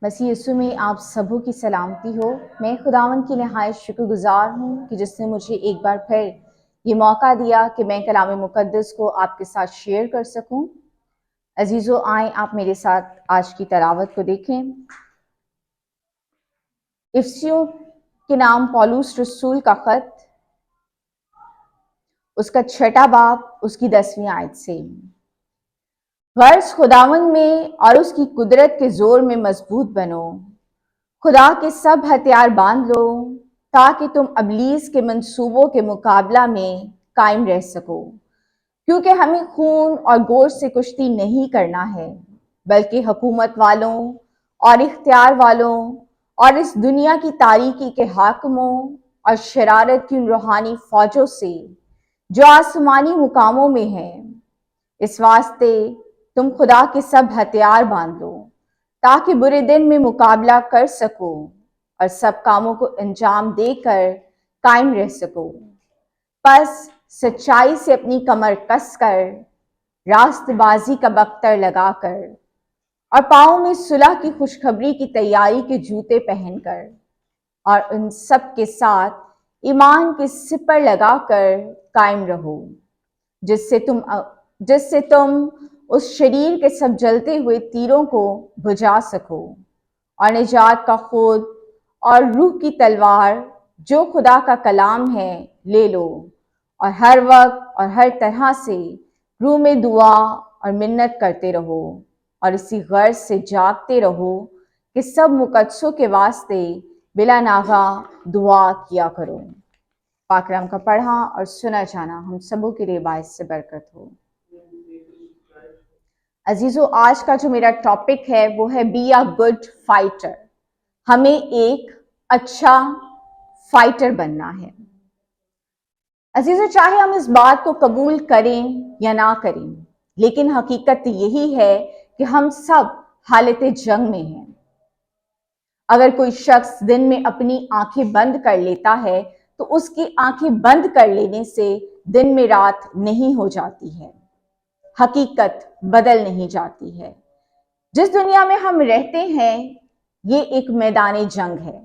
مسیح یسوع میں آپ سبوں کی سلامتی ہو۔ میں خداوند کی نہایت شکر گزار ہوں کہ جس نے مجھے ایک بار پھر یہ موقع دیا کہ میں کلام مقدس کو آپ کے ساتھ شیئر کر سکوں۔ عزیزو، آئیں آپ میرے ساتھ آج کی تلاوت کو دیکھیں۔ افسیوں کے نام پولس رسول کا خط، اس کا 6 باب، اس کی 10ویں آیت سے۔ غرض خداوند میں اور اس کی قدرت کے زور میں مضبوط بنو، خدا کے سب ہتھیار باندھ لو تاکہ تم ابلیس کے منصوبوں کے مقابلہ میں قائم رہ سکو، کیونکہ ہمیں خون اور گوشت سے کشتی نہیں کرنا ہے، بلکہ حکومت والوں اور اختیار والوں اور اس دنیا کی تاریکی کے حاکموں اور شرارت کی ان روحانی فوجوں سے جو آسمانی مقاموں میں ہیں۔ اس واسطے تم خدا کے سب ہتھیار باندھ لو تاکہ برے دن میں مقابلہ کر سکو اور سب کاموں کو انجام دے کر قائم رہ سکو۔ پس سچائی سے اپنی کمر کس کر، راست بازی کا بختر لگا کر، اور پاؤں میں صلح کی خوشخبری کی تیاری کے جوتے پہن کر، اور ان سب کے ساتھ ایمان کے سپر لگا کر قائم رہو، جس سے تم اس شریر کے سب جلتے ہوئے تیروں کو بجھا سکو، اور نجات کا خود اور روح کی تلوار جو خدا کا کلام ہے لے لو، اور ہر وقت اور ہر طرح سے روح میں دعا اور منت کرتے رہو، اور اسی غرض سے جاگتے رہو کہ سب مقدسوں کے واسطے بلا ناغہ دعا کیا کرو۔ پاک کلام کا پڑھا اور سنا جانا ہم سبوں کے لیے باعث سے برکت ہو۔ عزیزو، آج کا جو میرا ٹاپک ہے وہ ہے بی اے گڈ فائٹر۔ ہمیں ایک اچھا فائٹر بننا ہے۔ عزیزو، چاہے ہم اس بات کو قبول کریں یا نہ کریں، لیکن حقیقت یہی ہے کہ ہم سب حالت جنگ میں ہیں۔ اگر کوئی شخص دن میں اپنی آنکھیں بند کر لیتا ہے تو اس کی آنکھیں بند کر لینے سے دن میں رات نہیں ہو جاتی ہے، حقیقت بدل نہیں جاتی ہے۔ جس دنیا میں ہم رہتے ہیں یہ ایک میدان جنگ ہے۔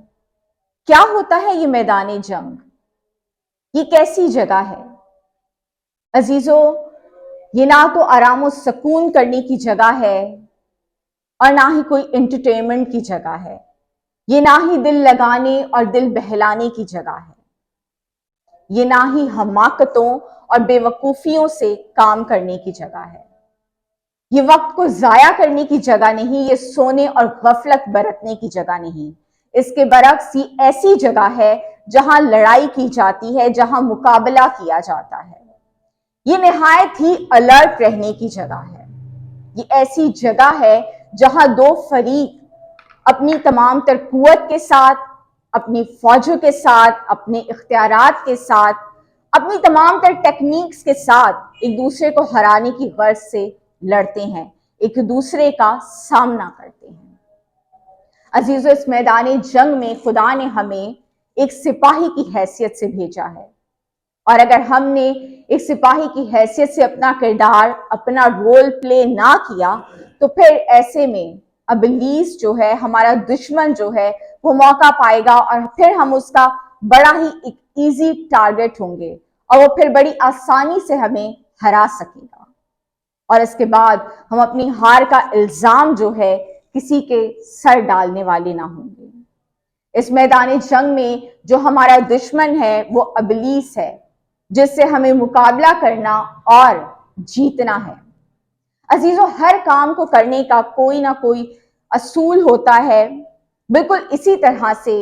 کیا ہوتا ہے یہ میدان جنگ؟ یہ کیسی جگہ ہے؟ عزیزو، یہ نہ تو آرام و سکون کرنے کی جگہ ہے اور نہ ہی کوئی انٹرٹینمنٹ کی جگہ ہے۔ یہ نہ ہی دل لگانے اور دل بہلانے کی جگہ ہے۔ یہ نہ ہی حماقتوں اور بے وقوفیوں سے کام کرنے کی جگہ ہے۔ یہ وقت کو ضائع کرنے کی جگہ نہیں، یہ سونے اور غفلت برتنے کی جگہ نہیں۔ اس کے برعکس یہ ایسی جگہ ہے جہاں لڑائی کی جاتی ہے، جہاں مقابلہ کیا جاتا ہے۔ یہ نہایت ہی الرٹ رہنے کی جگہ ہے۔ یہ ایسی جگہ ہے جہاں دو فریق اپنی تمام تر قوت کے ساتھ، اپنی فوجوں کے ساتھ، اپنے اختیارات کے ساتھ، اپنی تمام تر ٹیکنیکس کے ساتھ ایک دوسرے کو ہرانے کی غرض سے لڑتے ہیں، ایک دوسرے کا سامنا کرتے ہیں۔ عزیزو، اس میدان جنگ میں خدا نے ہمیں ایک سپاہی کی حیثیت سے بھیجا ہے، اور اگر ہم نے ایک سپاہی کی حیثیت سے اپنا کردار، اپنا رول پلے نہ کیا تو پھر ایسے میں ابلیس جو ہے، ہمارا دشمن جو ہے، وہ موقع پائے گا اور پھر ہم اس کا بڑا ہی ایک ایزی ٹارگٹ ہوں گے، اور وہ پھر بڑی آسانی سے ہمیں ہرا سکے گا، اور اس کے بعد ہم اپنی ہار کا الزام جو ہے کسی کے سر ڈالنے والے نہ ہوں گے۔ اس میدان جنگ میں جو ہمارا دشمن ہے وہ ابلیس ہے، جس سے ہمیں مقابلہ کرنا اور جیتنا ہے۔ عزیزو، ہر کام کو کرنے کا کوئی نہ کوئی اصول ہوتا ہے، بالکل اسی طرح سے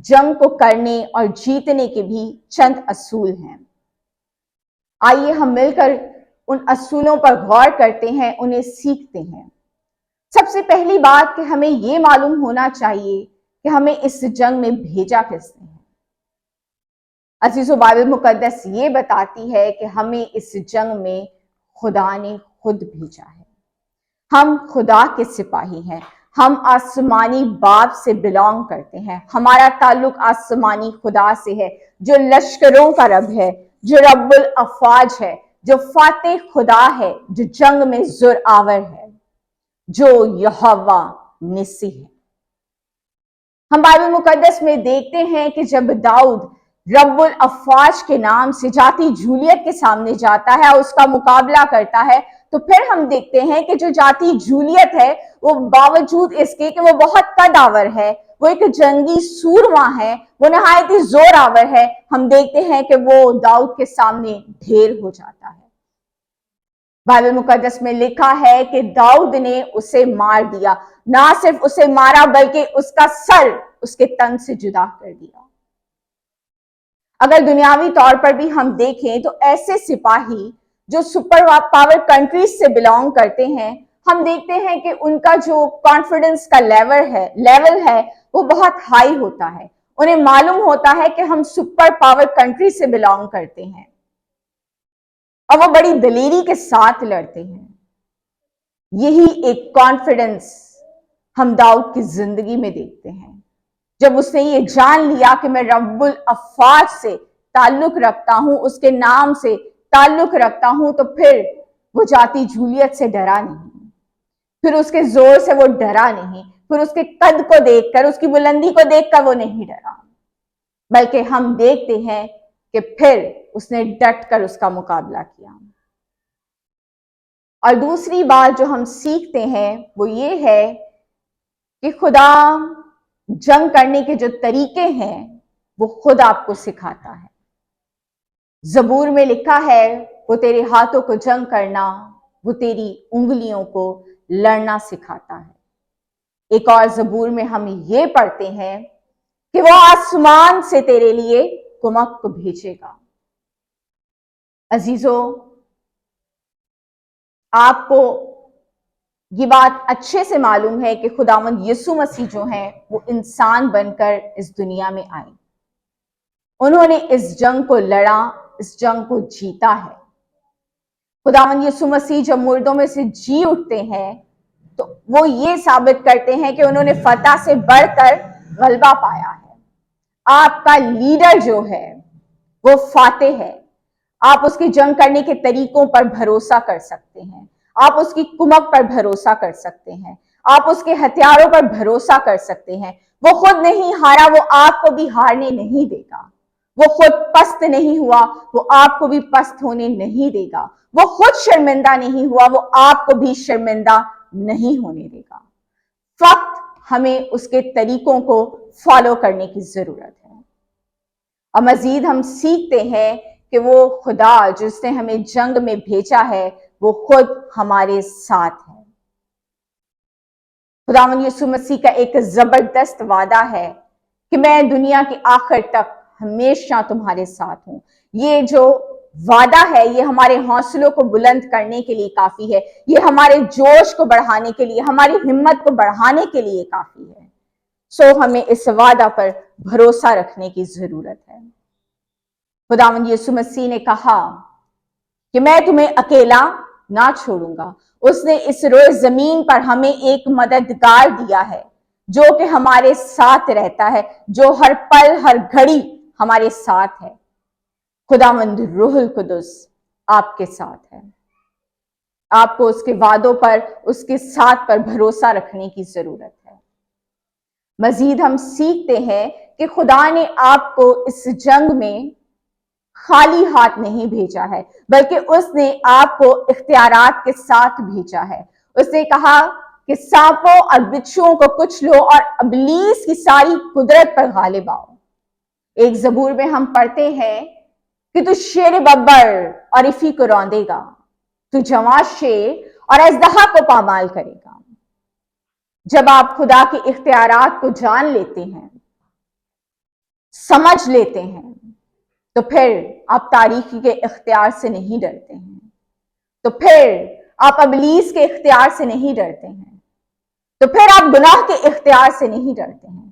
جنگ کو کرنے اور جیتنے کے بھی چند اصول ہیں۔ آئیے ہم مل کر ان اصولوں پر غور کرتے ہیں، انہیں سیکھتے ہیں۔ سب سے پہلی بات کہ ہمیں یہ معلوم ہونا چاہیے کہ ہمیں اس جنگ میں بھیجا کس نے ہے۔ عزیزو، بائبل مقدس یہ بتاتی ہے کہ ہمیں اس جنگ میں خدا نے خود بھیجا ہے۔ ہم خدا کے سپاہی ہیں، ہم آسمانی باپ سے بلانگ کرتے ہیں، ہمارا تعلق آسمانی خدا سے ہے، جو لشکروں کا رب ہے، جو رب الافواج ہے، جو فاتح خدا ہے، جو جنگ میں زور آور ہے، جو یہوہ نسی ہے۔ ہم بائبل مقدس میں دیکھتے ہیں کہ جب داؤد رب الافواج کے نام سے جاتی جولیت کے سامنے جاتا ہے اور اس کا مقابلہ کرتا ہے، تو پھر ہم دیکھتے ہیں کہ جو جاتی جولیت ہے وہ باوجود اس کے کہ وہ بہت قد آور ہے، وہ ایک جنگی سورما ہے، وہ نہایت ہی زور آور ہے، ہم دیکھتے ہیں کہ وہ داؤد کے سامنے ڈھیر ہو جاتا ہے۔ بائبل مقدس میں لکھا ہے کہ داؤد نے اسے مار دیا، نہ صرف اسے مارا بلکہ اس کا سر اس کے تن سے جدا کر دیا۔ اگر دنیاوی طور پر بھی ہم دیکھیں تو ایسے سپاہی جو سپر پاور کنٹریز سے بلانگ کرتے ہیں، ہم دیکھتے ہیں کہ ان کا جو کانفیڈنس کا لیول ہے وہ بہت ہائی ہوتا ہے۔ انہیں معلوم ہوتا ہے کہ ہم سپر پاور کنٹری سے بلانگ کرتے ہیں اور وہ بڑی دلیری کے ساتھ لڑتے ہیں۔ یہی ایک کانفیڈنس ہم داؤد کی زندگی میں دیکھتے ہیں۔ جب اس نے یہ جان لیا کہ میں رب الافواج سے تعلق رکھتا ہوں، اس کے نام سے تعلق رکھتا ہوں، تو پھر وہ جاتی جولیت سے ڈرا نہیں، پھر اس کے زور سے وہ ڈرا نہیں، پھر اس کے قد کو دیکھ کر، اس کی بلندی کو دیکھ کر وہ نہیں ڈرا، بلکہ ہم دیکھتے ہیں کہ پھر اس نے ڈٹ کر اس کا مقابلہ کیا۔ اور دوسری بات جو ہم سیکھتے ہیں وہ یہ ہے کہ خدا جنگ کرنے کے جو طریقے ہیں وہ خود آپ کو سکھاتا ہے۔ زبور میں لکھا ہے وہ تیرے ہاتھوں کو جنگ کرنا، وہ تیری انگلیوں کو لڑنا سکھاتا ہے۔ ایک اور زبور میں ہم یہ پڑھتے ہیں کہ وہ آسمان سے تیرے لیے کمک کو بھیجے گا۔ عزیزو، آپ کو یہ بات اچھے سے معلوم ہے کہ خداوند یسوع مسیح جو ہیں وہ انسان بن کر اس دنیا میں آئے، انہوں نے اس جنگ کو لڑا، اس جنگ کو جیتا ہے۔ خداوند یسوع مسیح جب مردوں میں سے جی اٹھتے ہیں تو وہ یہ ثابت کرتے ہیں کہ انہوں نے فتح سے بڑھ کر غلبہ پایا ہے۔ آپ کا لیڈر جو ہے وہ فاتح ہے، آپ اس کی جنگ کرنے کے طریقوں پر بھروسہ کر سکتے ہیں، آپ اس کی کمک پر بھروسہ کر سکتے ہیں، آپ اس کے ہتھیاروں پر بھروسہ کر سکتے ہیں۔ وہ خود نہیں ہارا، وہ آپ کو بھی ہارنے نہیں دے گا۔ وہ خود پست نہیں ہوا، وہ آپ کو بھی پست ہونے نہیں دے گا۔ وہ خود شرمندہ نہیں ہوا، وہ آپ کو بھی شرمندہ نہیں ہونے دے گا۔ فقط ہمیں اس کے طریقوں کو فالو کرنے کی ضرورت ہے۔ اور مزید ہم سیکھتے ہیں کہ وہ خدا جس نے ہمیں جنگ میں بھیجا ہے وہ خود ہمارے ساتھ ہے۔ خداوند یسوع مسیح کا ایک زبردست وعدہ ہے کہ میں دنیا کے آخر تک ہمیشہ تمہارے ساتھ ہوں۔ یہ جو وعدہ ہے یہ ہمارے حوصلوں کو بلند کرنے کے لیے کافی ہے، یہ ہمارے جوش کو بڑھانے کے لیے، ہماری ہمت کو بڑھانے کے لیے کافی ہے۔ سو ہمیں اس وعدہ پر بھروسہ رکھنے کی ضرورت ہے۔ خداوند یسوع مسیح نے کہا کہ میں تمہیں اکیلا نہ چھوڑوں گا۔ اس نے اس روئے زمین پر ہمیں ایک مددگار دیا ہے جو کہ ہمارے ساتھ رہتا ہے، جو ہر پل ہر گھڑی ہمارے ساتھ ہے۔ خداوند روح القدس آپ کے ساتھ ہے۔ آپ کو اس کے وعدوں پر، اس کے ساتھ پر بھروسہ رکھنے کی ضرورت ہے۔ مزید ہم سیکھتے ہیں کہ خدا نے آپ کو اس جنگ میں خالی ہاتھ نہیں بھیجا ہے، بلکہ اس نے آپ کو اختیارات کے ساتھ بھیجا ہے۔ اس نے کہا کہ سانپوں اور بچھوؤں کو کچھ لو اور ابلیس کی ساری قدرت پر غالب آؤ۔ ایک زبور میں ہم پڑھتے ہیں کہ تو شیر ببر اور افی کو روندے گا، تو جواں شیر اور اژدہا کو پامال کرے گا۔ جب آپ خدا کے اختیارات کو جان لیتے ہیں، سمجھ لیتے ہیں، تو پھر آپ تاریکی کے اختیار سے نہیں ڈرتے ہیں، تو پھر آپ ابلیس کے اختیار سے نہیں ڈرتے ہیں، تو پھر آپ گناہ کے اختیار سے نہیں ڈرتے ہیں،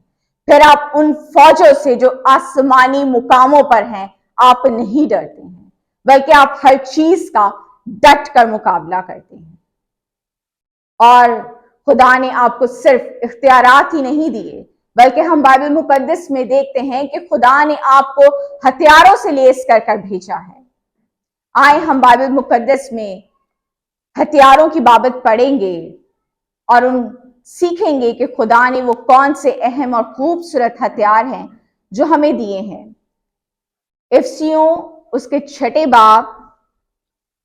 پھر آپ ان فوجوں سے جو آسمانی مقاموں پر ہیں آپ نہیں ڈرتے ہیں، بلکہ آپ ہر چیز کا ڈٹ کر مقابلہ کرتے ہیں۔ اور خدا نے آپ کو صرف اختیارات ہی نہیں دیے، بلکہ ہم بائبل مقدس میں دیکھتے ہیں کہ خدا نے آپ کو ہتھیاروں سے لیس کر کر بھیجا ہے۔ آئے ہم بائبل مقدس میں ہتھیاروں کی بابت پڑھیں گے اور ان सीखेंगे कि खुदा ने वो कौन से अहम और खूबसूरत हथियार हैं जो हमें दिए हैं। इफसियों उसके 6 बाब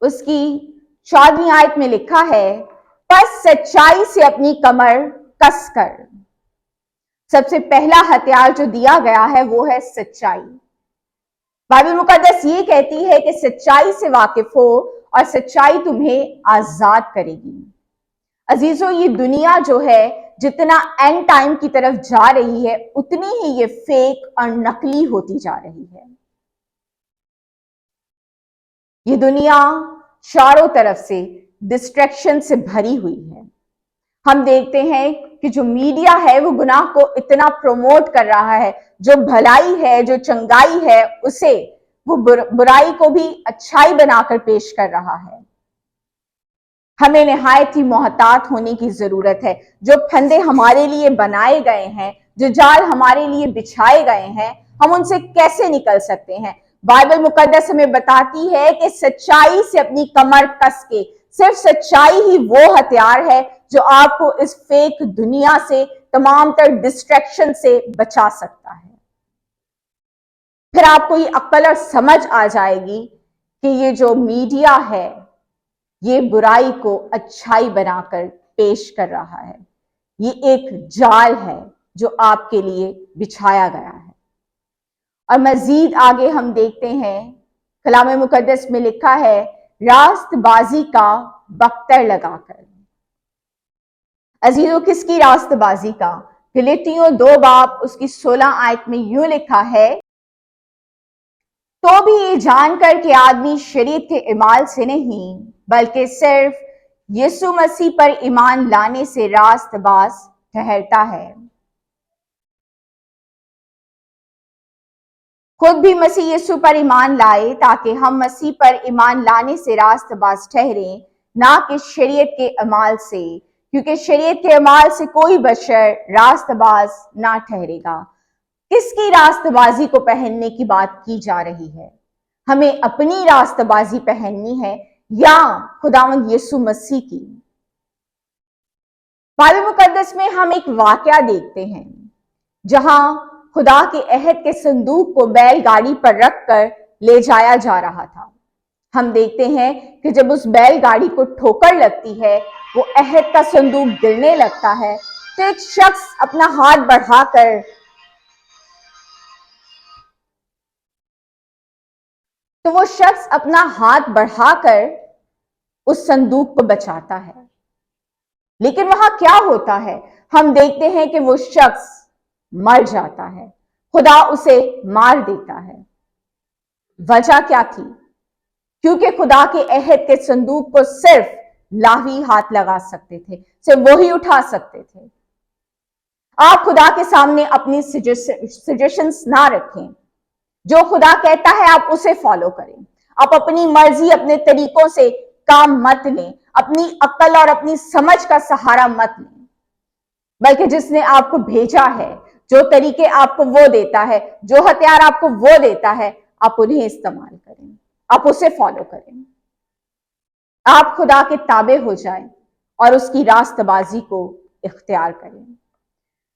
उसकी 14वीं आयत में लिखा है, पर सच्चाई से अपनी कमर कस कर। सबसे पहला हथियार जो दिया गया है वो है सच्चाई। बाइबल मुकद्दस ये कहती है कि सच्चाई से वाकिफ हो और सच्चाई तुम्हें आजाद करेगी। अजीजों, ये दुनिया जो है जितना एंड टाइम की तरफ जा रही है उतनी ही ये फेक और नकली होती जा रही है। ये दुनिया चारों तरफ से डिस्ट्रैक्शन से भरी हुई है। हम देखते हैं कि जो मीडिया है वो गुनाह को इतना प्रमोट कर रहा है, जो भलाई है, जो चंगाई है, उसे वो बुराई को भी अच्छाई बनाकर पेश कर रहा है। हमें निहायत ही मोहतात होने की जरूरत है। जो फंदे हमारे लिए बनाए गए हैं, जो जाल हमारे लिए बिछाए गए हैं, हम उनसे कैसे निकल सकते हैं? बाइबल मुकद्दस हमें बताती है कि सच्चाई से अपनी कमर कस के, सिर्फ सच्चाई ही वो हथियार है जो आपको इस फेक दुनिया से, तमाम तर डिस्ट्रैक्शन से बचा सकता है। फिर आपको ये अक्ल और समझ आ जाएगी कि ये जो मीडिया है ये बुराई को अच्छाई बनाकर पेश कर रहा है। ये एक जाल है जो आपके लिए बिछाया गया है। और मजीद आगे हम देखते हैं, कलाम मुकद्दस में लिखा है, रास्तबाजी का बख्तर लगाकर। अजीजों, किसकी रास्तबाजी का? गलातियों 2 बाब उसकी 16 आयत में यूं लिखा है, तो भी ये जानकर कि आदमी शरीयत के इमाल से नहीं बल्कि सिर्फ यीशु मसीह पर ईमान लाने से रास्तबाज ठहरता है। खुद भी मसीह यीशु पर ईमान लाए ताकि हम मसीह पर ईमान लाने से रास्तबाज ठहरें, ना कि शरीयत के अमाल से, क्योंकि शरीयत के अमाल से कोई बशर रास्तबाज ना ठहरेगा। किसकी रास्तबाजी को पहनने की बात की जा रही है? हमें अपनी रास्तबाजी पहननी है या खुदावंद यीशु मसीह की? बाइबल मुकद्दस में हम एक वाकया देखते हैं जहां खुदा के अहद के संदूक को बैलगाड़ी पर रखकर ले जाया जा रहा था। हम देखते हैं कि जब उस बैलगाड़ी को ठोकर लगती है, वो अहद का संदूक गिरने लगता है, तो एक शख्स अपना हाथ बढ़ाकर उस संदूक को बचाता है। लेकिन वहां क्या होता है? हम देखते हैं कि वो शख्स मर जाता है, खुदा उसे मार देता है। वजह क्या थी? क्योंकि खुदा के अहद के संदूक को सिर्फ लाही हाथ लगा सकते थे, सिर्फ वही उठा सकते थे। आप खुदा के सामने अपनी सजेशंस ना रखें। जो खुदा कहता है आप उसे फॉलो करें। आप अपनी मर्जी, अपने तरीकों से काम मत लें, अपनी अक्ल और अपनी समझ का सहारा मत लें, बल्कि जिसने आपको भेजा है, जो तरीके आपको वो देता है, जो हथियार आपको वो देता है, आप उन्हें इस्तेमाल करें, आप उसे फॉलो करें। आप खुदा के ताबे हो जाएं और उसकी रास्तबाजी को इख्तियार करें।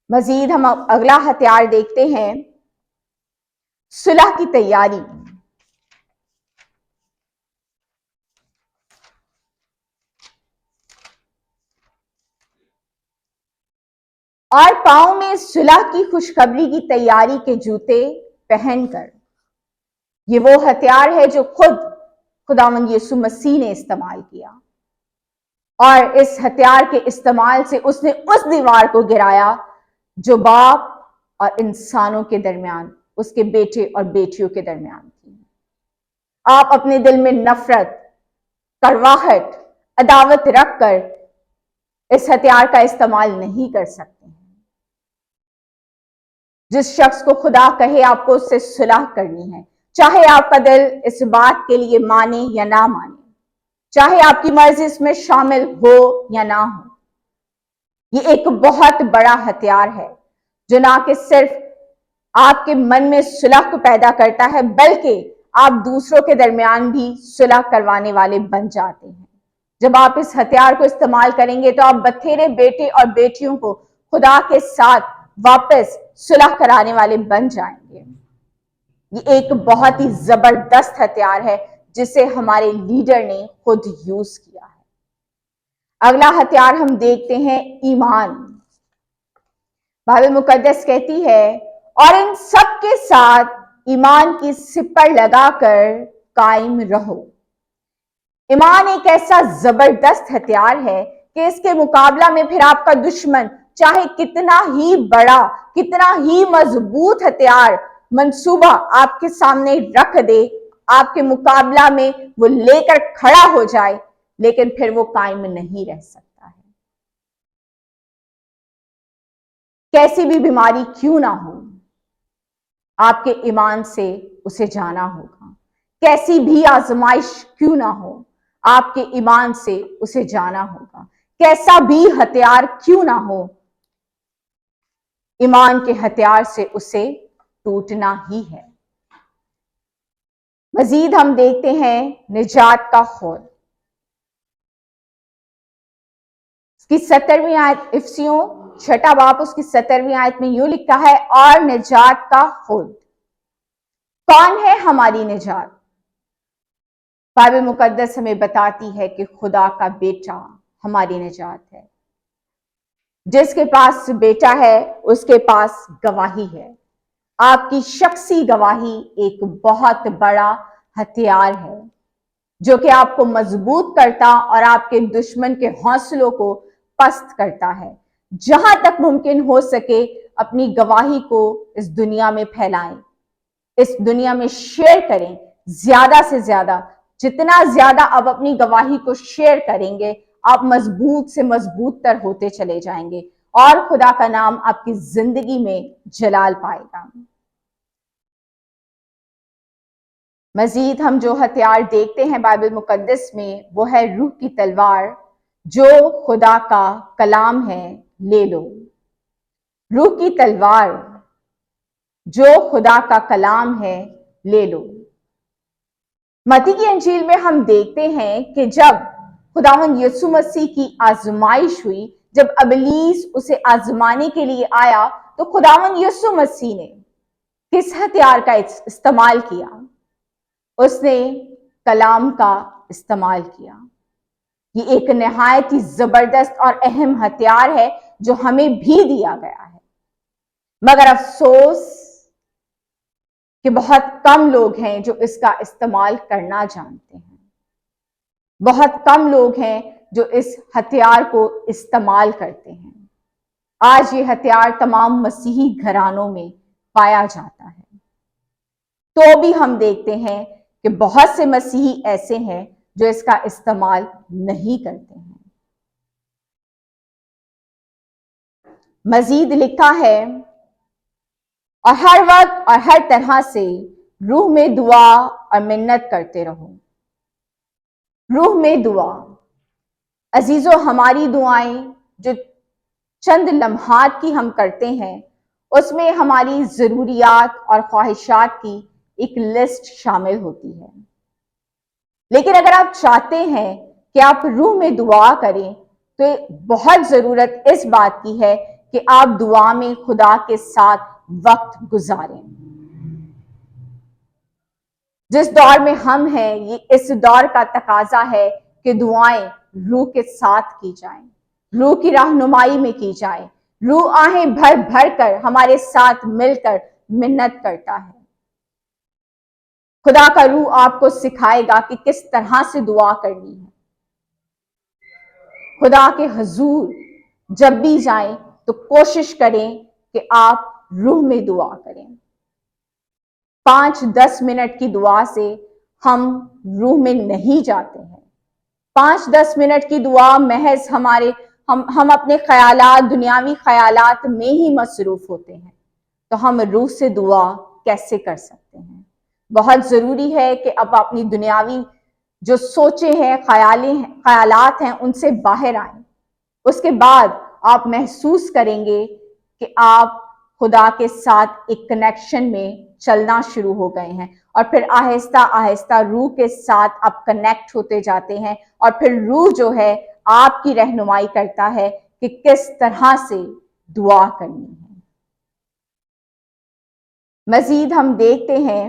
मजीद हम अगला हथियार देखते हैं, सुलह की तैयारी। और पांव में सुलह की खुशखबरी की तैयारी के जूते पहनकर। ये वो हथियार है जो खुदावंद यीशु मसीह ने इस्तेमाल किया, और इस हथियार के इस्तेमाल से उसने उस दीवार को गिराया जो बाप और इंसानों के दरमियान, उसके बेटे और बेटियों के दरमियान थी। आप अपने दिल में नफरत, कड़वाहट, अदावत रखकर इस हथियार का इस्तेमाल नहीं कर सकते हैं। जिस शख्स को खुदा कहे आपको उससे सुलह करनी है, चाहे आपका दिल इस बात के लिए माने या ना माने, चाहे आपकी मर्जी इसमें शामिल हो या ना हो, ये एक बहुत बड़ा हथियार है जो ना कि सिर्फ आपके मन में सुलह को पैदा करता है, बल्कि आप दूसरों के दरमियान भी सुलह करवाने वाले बन जाते हैं। जब आप इस हथियार को इस्तेमाल करेंगे तो आप बथेरे बेटे और बेटियों को खुदा के साथ वापस सुलह कराने वाले बन जाएंगे। ये एक बहुत ही जबरदस्त हथियार है जिसे हमारे लीडर ने खुद यूज किया है। अगला हथियार हम देखते हैं ईमान। बाइबल मुकद्दस कहती है, और इन सब के साथ ईमान की सिपर लगाकर कायम रहो। ईमान एक ऐसा जबरदस्त हथियार है कि इसके मुकाबला में फिर आपका दुश्मन चाहे कितना ही बड़ा, कितना ही मजबूत हथियार मंसूबा आपके सामने रख दे, आपके मुकाबला में वो लेकर खड़ा हो जाए, लेकिन फिर वो कायम नहीं रह सकता है। कैसी भी बीमारी क्यों ना हो, आपके ईमान से उसे जाना होगा। कैसी भी आजमाइश क्यों ना हो, आपके ईमान से उसे जाना होगा। कैसा भी हथियार क्यों ना हो, ईमान के हथियार से उसे टूटना ही है। मजीद हम देखते हैं निजात का खौफ। उसकी 17वीं आयत, इफिसियों 6 बाब उसकी 17वीं आयत में यूं लिखा है, और निजात का खौफ। कौन है हमारी निजात? बाइबल मुकद्दस हमें बताती है कि खुदा का बेटा हमारी निजात है। जिसके पास बेटा है उसके पास गवाही है। आपकी शख्सी गवाही एक बहुत बड़ा हथियार है जो कि आपको मजबूत करता और आपके दुश्मन के हौसलों को पस्त करता है। जहां तक मुमकिन हो सके अपनी गवाही को इस दुनिया में फैलाएं, इस दुनिया में शेयर करें। ज्यादा से ज्यादा, जितना ज्यादा आप अपनी गवाही को शेयर करेंगे, आप मजबूत से मजबूत तर होते चले जाएंगे और खुदा का नाम आपकी जिंदगी में जलाल पाएगा। मजीद हम जो हथियार देखते हैं बाइबल मुकद्दस में, वो है रूह की तलवार, जो खुदा का कलाम है। ले लो रूह की तलवार, जो खुदा का कलाम है, ले लो। मत्ती की अंजील में हम देखते हैं कि जब खुदावंद यीशु मसीह की आजमाइश हुई, जब इब्लीस उसे आजमाने के लिए आया, तो खुदावंद यीशु मसीह ने किस हथियार का इस्तेमाल किया? उसने कलाम का इस्तेमाल किया। ये एक निहायत ही जबरदस्त और अहम हथियार है जो हमें भी दिया गया है, मगर अफसोस कि बहुत कम लोग हैं जो इसका इस्तेमाल करना जानते हैं। बहुत कम लोग हैं जो इस हथियार को इस्तेमाल करते हैं। आज ये हथियार तमाम मसीही घरानों में पाया जाता है, तो भी हम देखते हैं कि बहुत से मसीही ऐसे हैं जो इसका इस्तेमाल नहीं करते हैं। मजीद लिखा है, और हर वक्त और हर तरह से रूह में दुआ और मिन्नत करते रहो। रूह में दुआ, अजीजों, हमारी दुआएं जो चंद लम्हात की हम करते हैं, उसमें हमारी जरूरियात और ख्वाहिशात की एक लिस्ट शामिल होती है। लेकिन अगर आप चाहते हैं कि आप रूह में दुआ करें, तो बहुत जरूरत इस बात की है कि आप दुआ में खुदा के साथ वक्त गुजारें। जिस दौर में हम हैं, ये इस दौर का तकाजा है कि दुआएं रूह के साथ की जाएं, रूह की रहनुमाई में की जाए। रूह आहें भर भर कर हमारे साथ मिलकर मिन्नत करता है। खुदा का रूह आपको सिखाएगा कि किस तरह से दुआ करनी है। खुदा के हुजूर जब भी जाएं तो कोशिश करें कि आप रूह में दुआ करें। 5-10 मिनट की दुआ से हम रूह में नहीं जाते हैं। 5-10 मिनट की दुआ महज हम अपने ख्यालात, दुनियावी ख्यालात में ही मसरूफ होते हैं, तो हम रूह से दुआ कैसे कर सकते हैं? बहुत जरूरी है कि अब अपनी दुनियावी जो सोचे हैं, ख्यालात हैं, उनसे बाहर आए। उसके बाद आप महसूस करेंगे कि आप खुदा के साथ एक कनेक्शन में चलना शुरू हो गए हैं और फिर आहिस्ता आहिस्ता रूह के साथ आप कनेक्ट होते जाते हैं और फिर रूह जो है आपकी रहनुमाई करता है कि किस तरह से दुआ करनी है। मजीद हम देखते हैं,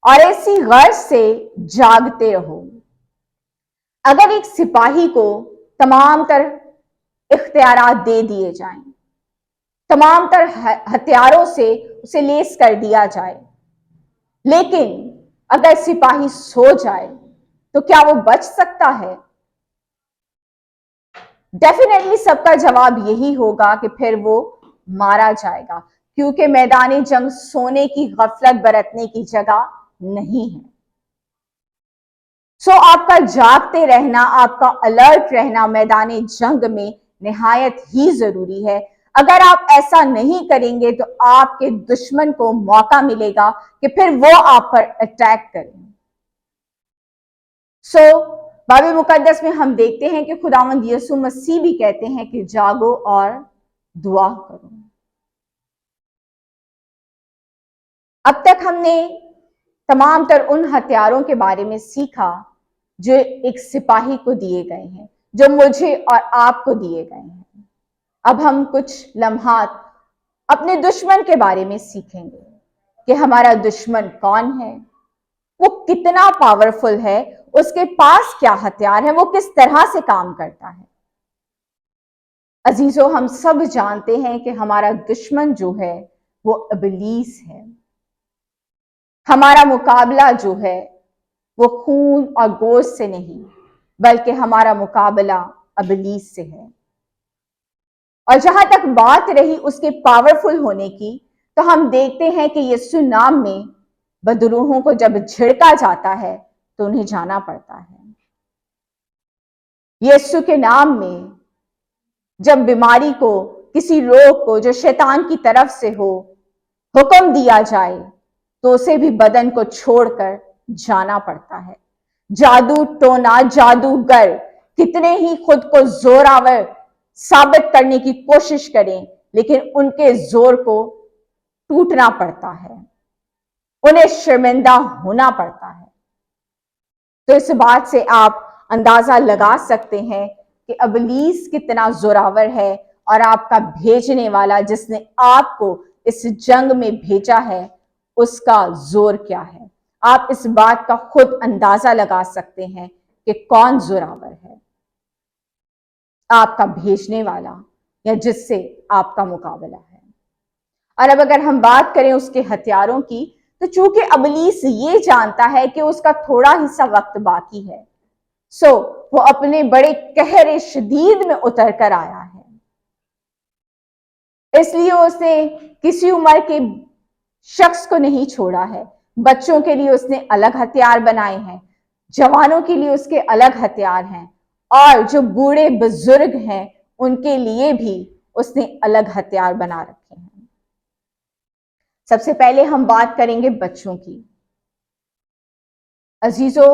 और ऐसी गर्ज से जागते रहो। अगर एक सिपाही को तमाम तर इख्तियारात दे दिए जाएं, तमाम तर हथियारों से उसे लेस कर दिया जाए, लेकिन अगर सिपाही सो जाए तो क्या वो बच सकता है? डेफिनेटली सबका जवाब यही होगा कि फिर वो मारा जाएगा, क्योंकि मैदानी जंग सोने की गफलत बरतने की जगह नहीं है। सो आपका जागते रहना, आपका अलर्ट रहना मैदानी जंग में निहायत ही जरूरी है। अगर आप ऐसा नहीं करेंगे तो आपके दुश्मन को मौका मिलेगा कि फिर वो आप पर अटैक करें। बाइबल मुकद्दस में हम देखते हैं कि खुदावंद यीशु मसीह भी कहते हैं कि जागो और दुआ करो। अब तक हमने तमाम तर उन हथियारों के बारे में सीखा जो एक सिपाही को दिए गए हैं, जो मुझे और आपको दिए गए हैं। अब हम कुछ लम्हात अपने दुश्मन के बारे में सीखेंगे कि हमारा दुश्मन कौन है, वो कितना पावरफुल है, उसके पास क्या हथियार है, वो किस तरह से काम करता है। अजीजों, हम सब जानते हैं कि हमारा दुश्मन जो है वो इब्लीस है। हमारा मुकाबला जो है वो खून और गोश्त से नहीं, बल्कि हमारा मुकाबला इब्लीस से है। और जहां तक बात रही उसके पावरफुल होने की, तो हम देखते हैं कि यीशु नाम में बदरूहों को जब झिड़का जाता है तो उन्हें जाना पड़ता है। यीशु के नाम में जब बीमारी को, किसी रोग को जो शैतान की तरफ से हो, हुक्म दिया जाए तो उसे भी बदन को छोड़कर जाना पड़ता है। जादू टोना, जादूगर कितने ही खुद को जोरावर साबित करने की कोशिश करें, लेकिन उनके जोर को टूटना पड़ता है, उन्हें शर्मिंदा होना पड़ता है। तो इस बात से आप अंदाजा लगा सकते हैं कि इब्लीस कितना जोरावर है और आपका भेजने वाला जिसने आपको इस जंग में भेजा है उसका जोर क्या है। आप इस बात का खुद अंदाजा लगा सकते हैं कि कौन जोरावर है, आपका भेजने वाला या जिससे आपका मुकाबला है। और अब अगर हम बात करें उसके हथियारों की, तो चूंकि इब्लीस ये जानता है कि उसका थोड़ा ही सा वक्त बाकी है, सो वो अपने बड़े कहर शदीद में उतर कर आया है। इसलिए उसने किसी उम्र के शख्स को नहीं छोड़ा है। बच्चों के लिए उसने अलग हथियार बनाए हैं, जवानों के लिए उसके अलग हथियार हैं, और जो बूढ़े बुजुर्ग हैं उनके लिए भी उसने अलग हथियार बना रखे हैं। सबसे पहले हम बात करेंगे बच्चों की। अजीजों,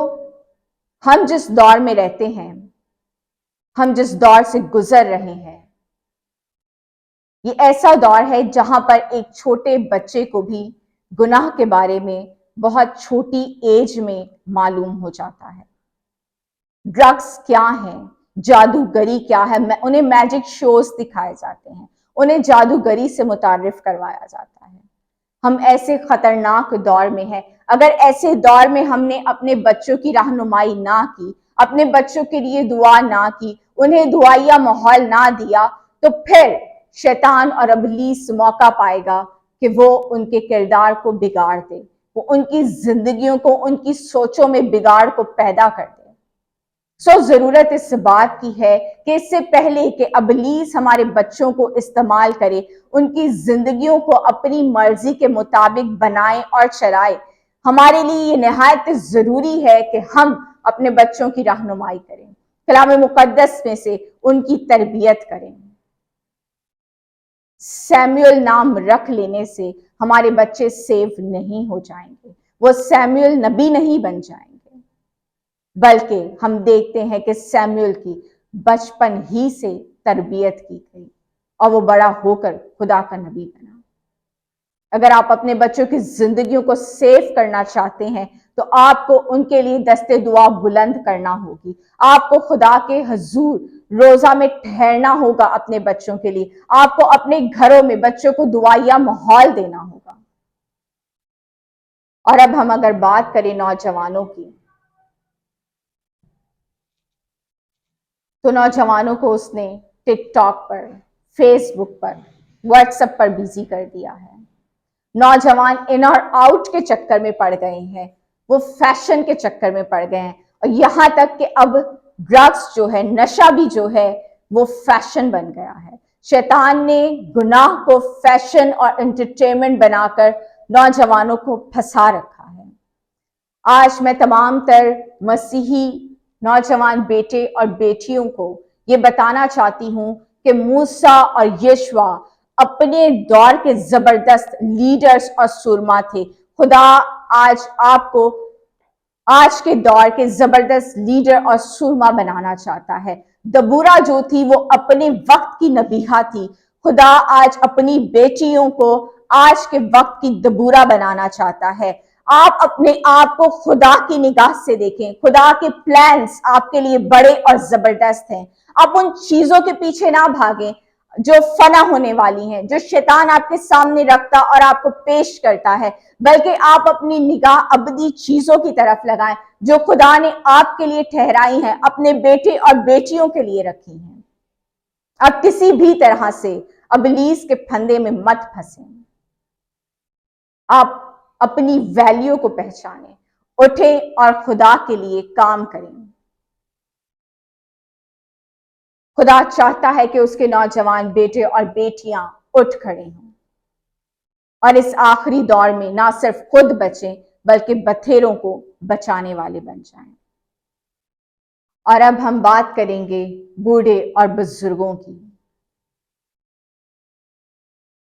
हम जिस दौर में रहते हैं, हम जिस दौर से गुजर रहे हैं, ये ऐसा दौर है जहां पर एक छोटे बच्चे को भी गुनाह के बारे में बहुत छोटी एज में मालूम हो जाता है। ड्रग्स क्या है, जादूगरी क्या है, उन्हें मैजिक शोज दिखाए जाते हैं, उन्हें जादूगरी से मुतारिफ करवाया जाता है। हम ऐसे खतरनाक दौर में हैं। अगर ऐसे दौर में हमने अपने बच्चों की रहनुमाई ना की, अपने बच्चों के लिए दुआ ना की, उन्हें दुआया माहौल ना दिया, तो फिर शैतान और इब्लीस मौका पाएगा कि वो उनके किरदार को बिगाड़ दे, वो उनकी जिंदगियों को, उनकी सोचों में बिगाड़ को पैदा कर दे। सो जरूरत इस बात की है कि इससे पहले कि इब्लीस हमारे बच्चों को इस्तेमाल करे, उनकी जिंदगियों को अपनी मर्जी के मुताबिक बनाए और चलाए, हमारे लिए ये निहायत जरूरी है कि हम अपने बच्चों की रहनुमाई करें, कलाम मुकद्दस में से उनकी तरबियत करें। सैमुअल नाम रख लेने से हमारे बच्चे सेव नहीं हो जाएंगे, वो सैमुअल नबी नहीं बन जाएंगे, बल्कि हम देखते हैं कि सैमुअल की बचपन ही से तरबियत की गई और वो बड़ा होकर खुदा का नबी बना। अगर आप अपने बच्चों की जिंदगियों को सेव करना चाहते हैं तो आपको उनके लिए दस्ते दुआ बुलंद करना होगी। आपको खुदा के हजूर रोजा में ठहरना होगा अपने बच्चों के लिए। आपको अपने घरों में बच्चों को दुआया माहौल देना होगा। और अब हम अगर बात करें नौजवानों की, तो नौजवानों को उसने टिकटॉक पर, फेसबुक पर, व्हाट्सएप पर बिजी कर दिया है। नौजवान इन और आउट के चक्कर में पड़ गए हैं, वो फैशन के चक्कर में पड़ गए हैं, और यहां तक कि अब ड्रग्स जो है, नशा भी जो है, वो फैशन बन गया है। शैतान ने गुनाह को फैशन और एंटरटेनमेंट बनाकर नौजवानों को फंसा रखा है। आज मैं तमाम तर मसीही नौजवान बेटे और बेटियों को ये बताना चाहती हूं कि मूसा और यीशुआ अपने दौर के जबरदस्त लीडर्स और सुरमा थे। खुदा आज आपको आज के दौर के जबरदस्त लीडर और सुरमा बनाना चाहता है। दबूरा जो थी वो अपने वक्त की नबीहा थी। खुदा आज अपनी बेटियों को आज के वक्त की दबूरा बनाना चाहता है। आप अपने आप को खुदा की निगाह से देखें। खुदा के प्लान्स आपके लिए बड़े और जबरदस्त हैं। आप उन चीजों के पीछे ना भागें जो फना होने वाली हैं, जो शैतान आपके सामने रखता और आपको पेश करता है, बल्कि आप अपनी निगाह अबदी चीजों की तरफ लगाएं जो खुदा ने आपके लिए ठहराई हैं, अपने बेटे और बेटियों के लिए रखी हैं। आप किसी भी तरह से इब्लीस के फंदे में मत फंसें। आप अपनी वैल्यू को पहचानें, उठें और खुदा के लिए काम करें। खुदा चाहता है कि उसके नौजवान बेटे और बेटियां उठ खड़े हों और इस आखिरी दौर में ना सिर्फ खुद बचें बल्कि बथेरों को बचाने वाले बन जाएं। और अब हम बात करेंगे बूढ़े और बुजुर्गों की।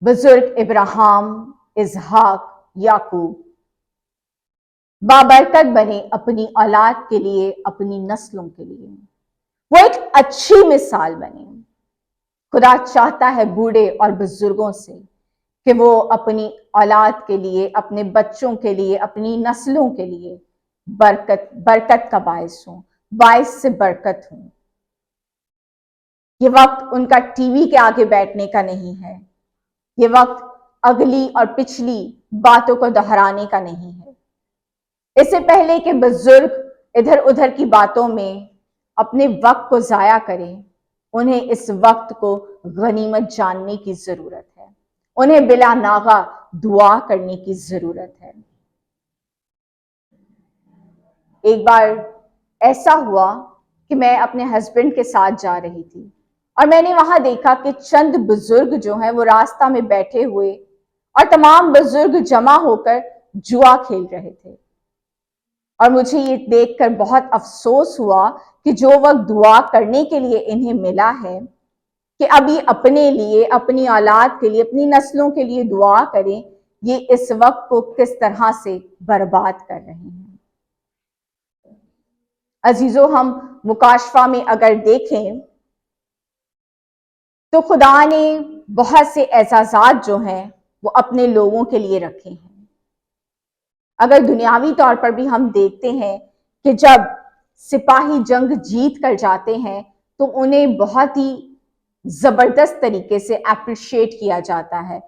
बुजुर्ग इब्राहिम, इसहाक, याकूब बाबरकत बने अपनी औलाद के लिए, अपनी नस्लों के लिए। वो एक अच्छी मिसाल बने। खुदा चाहता है बूढ़े और बुजुर्गों से कि वो अपनी औलाद के लिए, अपने बच्चों के लिए, अपनी नस्लों के लिए बरकत का बायस हो, बायस से बरकत हो। ये वक्त उनका टीवी के आगे बैठने का नहीं है। ये वक्त अगली और पिछली बातों को दोहराने का नहीं है। इससे पहले कि बुजुर्ग इधर उधर की बातों में अपने वक्त को जाया करें, उन्हें इस वक्त को गनीमत जानने की जरूरत है। उन्हें बिला नागा दुआ करने की जरूरत है। एक बार ऐसा हुआ कि मैं अपने हस्बैंड के साथ जा रही थी और मैंने वहां देखा कि चंद बुजुर्ग जो हैं वो रास्ता में बैठे हुए और तमाम बुजुर्ग जमा होकर जुआ खेल रहे थे। और मुझे ये देखकर बहुत अफसोस हुआ कि जो वक्त दुआ करने के लिए इन्हें मिला है कि अभी अपने लिए, अपनी औलाद के लिए, अपनी नस्लों के लिए दुआ करें, ये इस वक्त को किस तरह से बर्बाद कर रहे हैं। अजीजों, हम मुकाशफा में अगर देखें तो खुदा ने बहुत से एजाजात जो हैं वो अपने लोगों के लिए रखे हैं। अगर दुनियावी तौर पर भी हम देखते हैं कि जब सिपाही जंग जीत कर जाते हैं तो उन्हें बहुत ही जबरदस्त तरीके से अप्रिशिएट किया जाता है,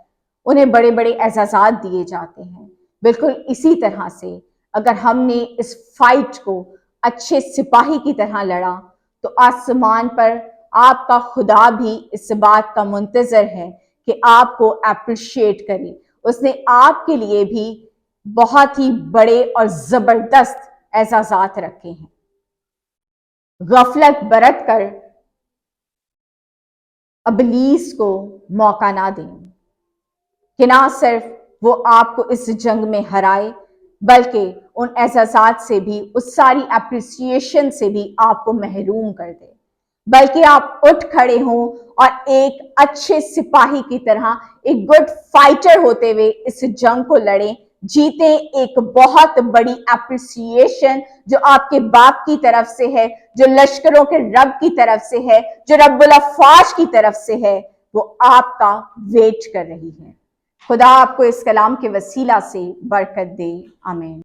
उन्हें बड़े बड़े एजाजात दिए जाते हैं। बिल्कुल इसी तरह से अगर हमने इस फाइट को अच्छे सिपाही की तरह लड़ा तो आसमान पर आपका खुदा भी इस बात का मुंतजर है कि आपको अप्रिशिएट करे। उसने आपके लिए भी बहुत ही बड़े और जबरदस्त एजाजात रखे हैं। गफलत बरत कर इब्लीस को मौका ना दें कि ना सिर्फ वो आपको इस जंग में हराए बल्कि उन एजाजात से भी, उस सारी एप्रिसिएशन से भी आपको महरूम कर दे। बल्कि आप उठ खड़े हों और एक अच्छे सिपाही की तरह, एक गुड फाइटर होते हुए इस जंग को लड़ें, जीते एक बहुत बड़ी एप्रिसिएशन जो आपके बाप की तरफ से है, जो लश्करों के रब की तरफ से है, जो रब्बुल अफ़वाज की तरफ से है, वो आपका वेट कर रही है। خدا آپ کو اس کلام کے وسیلہ سے برکت دے، آمین۔